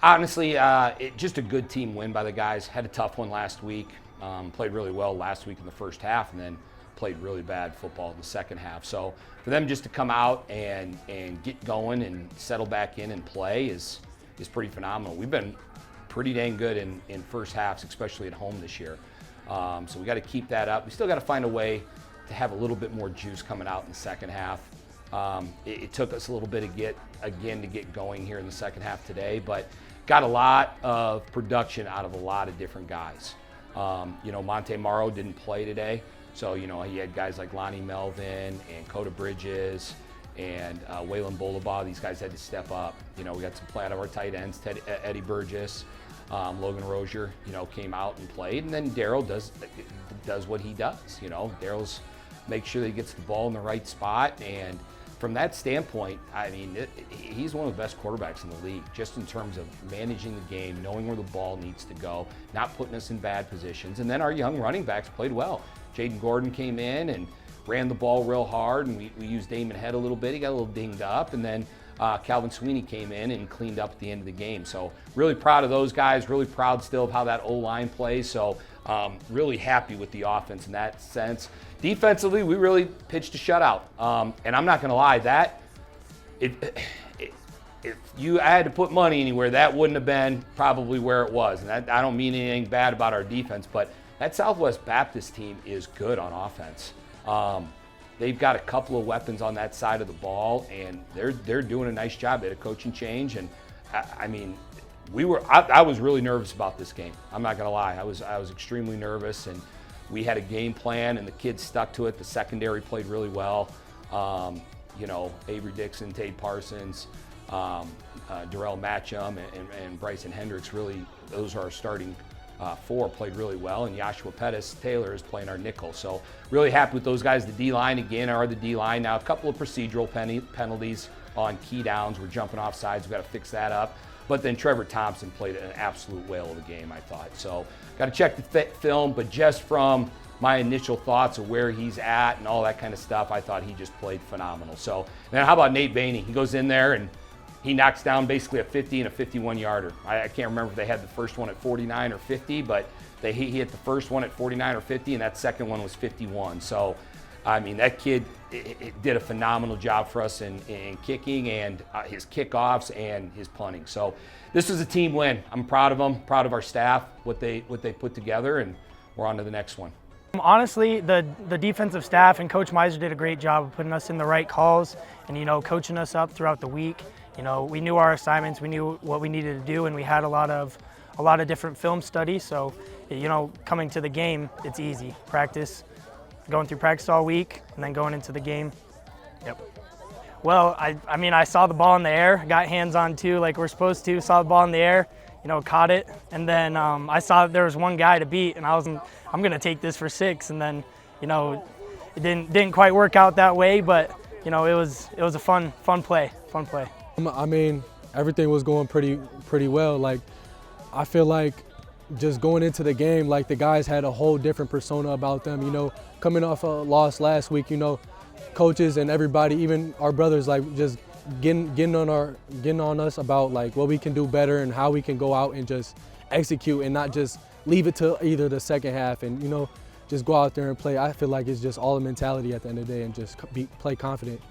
Honestly, just a good team win by the guys. Had a tough one last week. Played really well last week in the first half, and then played really bad football in the second half. So for them just to come out and get going and settle back in and play is pretty phenomenal. We've been pretty dang good in first halves, especially at home this year. So we got to keep that up. We still got to find a way to have a little bit more juice coming out in the second half. It took us a little bit to get going here in the second half today, but got a lot of production out of a lot of different guys. Monte Morrow didn't play today, so he had guys like Lonnie Melvin and Coda Bridges and Waylon Bolibaugh. These guys had to step up. We got some play out of our tight ends, Eddie Burgess, Logan Rozier, came out and played, and then Daryl does what he does. Daryl's makes sure that he gets the ball in the right spot, and from that standpoint, I mean, he's one of the best quarterbacks in the league, just in terms of managing the game, knowing where the ball needs to go, not putting us in bad positions. And then our young running backs played well. Jaden Gordon came in and ran the ball real hard, and we used Damon Head a little bit. He got a little dinged up, and then Calvin Sweeney came in and cleaned up at the end of the game. So really proud of those guys, really proud still of how that O-line plays. So really happy with the offense in that sense. Defensively, we really pitched a shutout. And I'm not going to lie, if I had to put money anywhere, that wouldn't have been probably where it was. And I don't mean anything bad about our defense, but that Southwest Baptist team is good on offense. They've got a couple of weapons on that side of the ball, and they're doing a nice job. They had a coaching change, and I mean, I was really nervous about this game. I'm not going to lie. I was extremely nervous, and we had a game plan, and the kids stuck to it. The secondary played really well. Avery Dixon, Tate Parsons, Darrell Matcham, and Bryson Hendricks, really, those are our starting four, played really well, and Joshua Pettis Taylor is playing our nickel. So really happy with those guys. The D-line, again, are the D-line. Now, a couple of procedural penalties on key downs. We're jumping off sides. We've got to fix that up. But then Trevor Thompson played an absolute whale of a game, I thought. So got to check the film, but just from my initial thoughts of where he's at and all that kind of stuff, I thought he just played phenomenal. So then how about Nate Bainey? He goes in there and he knocks down basically a 50 and a 51-yarder. I can't remember if they had the first one at 49 or 50, but he hit the first one at 49 or 50, and that second one was 51. So, I mean, that kid did a phenomenal job for us in kicking and his kickoffs and his punting. So this was a team win. I'm proud of them, proud of our staff, what they put together, and we're on to the next one. Honestly, the defensive staff and Coach Miser did a great job of putting us in the right calls and, coaching us up throughout the week. We knew our assignments, we knew what we needed to do, and we had a lot of different film studies. So, coming to the game, it's easy. Practice, going through practice all week, and then going into the game. Yep. Well, I saw the ball in the air, got hands on too, like we're supposed to. Saw the ball in the air, caught it, and then I saw there was one guy to beat, and I'm gonna take this for 6, and then, it didn't quite work out that way, but it was a fun play. I mean, everything was going pretty well. Like, I feel like just going into the game, like the guys had a whole different persona about them. Coming off a loss last week, coaches and everybody, even our brothers, like just getting on us about like what we can do better and how we can go out and just execute and not just leave it to either the second half and just go out there and play. I feel like it's just all a mentality at the end of the day and just play confident.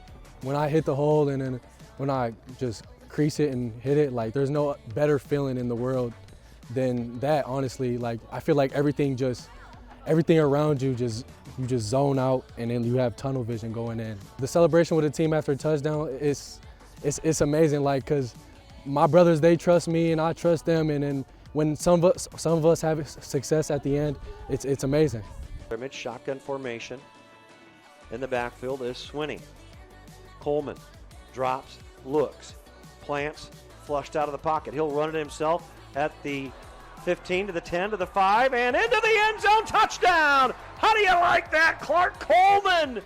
When I hit the hole and then when I just crease it and hit it, like there's no better feeling in the world than that, honestly. Like I feel like everything around you you just zone out and then you have tunnel vision going in. The celebration with the team after a touchdown it's amazing, like, cause my brothers, they trust me and I trust them, and then when some of us have success at the end, it's amazing. Shotgun formation. In the backfield is Swinney. Coleman drops, looks, plants, flushed out of the pocket. He'll run it himself at the 15 to the 10 to the 5 and into the end zone. Touchdown! How do you like that? Clark Coleman